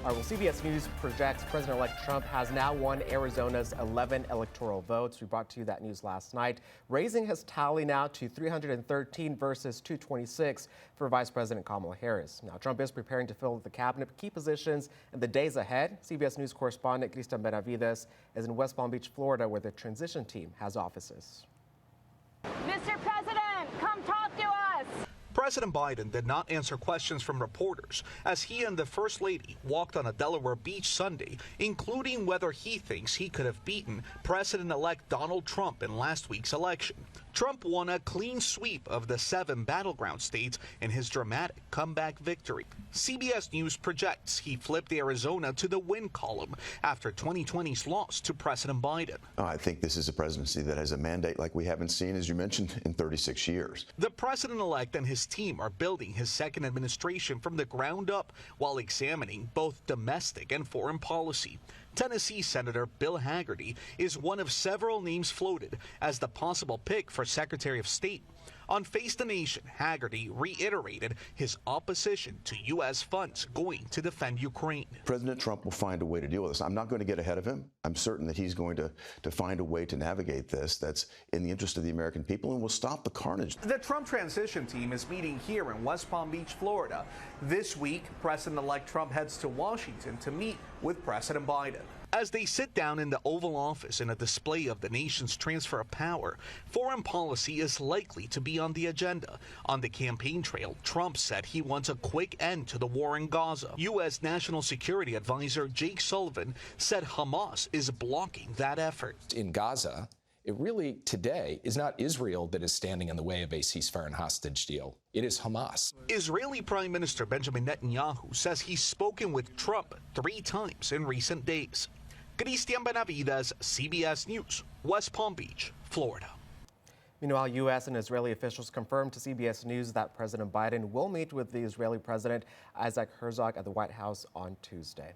All right, well, CBS News projects President-elect Trump has now won Arizona's 11 electoral votes. We brought to you that news last night, raising his tally now to 313 versus 226 for Vice President Kamala Harris. Now, Trump is preparing to fill the cabinet key positions in the days ahead. CBS News correspondent Christian Benavides is in West Palm Beach, Florida, where the transition team has offices. Mr. President, come talk to us. President Biden did not answer questions from reporters as he and the First Lady walked on a Delaware beach Sunday, including whether he thinks he could have beaten President-elect Donald Trump in last week's election. Trump won a clean sweep of the 7 battleground states in his dramatic comeback victory. CBS News projects he flipped Arizona to the win column after 2020's loss to President Biden. I think this is a presidency that has a mandate like we haven't seen, as you mentioned, in 36 years. The president-elect and his team are building his second administration from the ground up while examining both domestic and foreign policy. Tennessee Senator Bill Hagerty is one of several names floated as the possible pick for Secretary of State. On Face the Nation, Hagerty reiterated his opposition to U.S. funds going to defend Ukraine. President Trump will find a way to deal with this. I'm not going to get ahead of him. I'm certain that he's going to find a way to navigate this that's in the interest of the American people and will stop the carnage. The Trump transition team is meeting here in West Palm Beach, Florida. This week, President-elect Trump heads to Washington to meet with President Biden. As they sit down in the Oval Office in a display of the nation's transfer of power, foreign policy is likely to be on the agenda. On the campaign trail, Trump said he wants a quick end to the war in Gaza. U.S. National Security Advisor Jake Sullivan said Hamas is blocking that effort. In Gaza, it really today is not Israel that is standing in the way of a ceasefire and hostage deal. It is Hamas. Israeli Prime Minister Benjamin Netanyahu says he's spoken with Trump 3 times in recent days. Christian Benavides, CBS News, West Palm Beach, Florida. Meanwhile, U.S. and Israeli officials confirmed to CBS News that President Biden will meet with the Israeli President Isaac Herzog at the White House on Tuesday.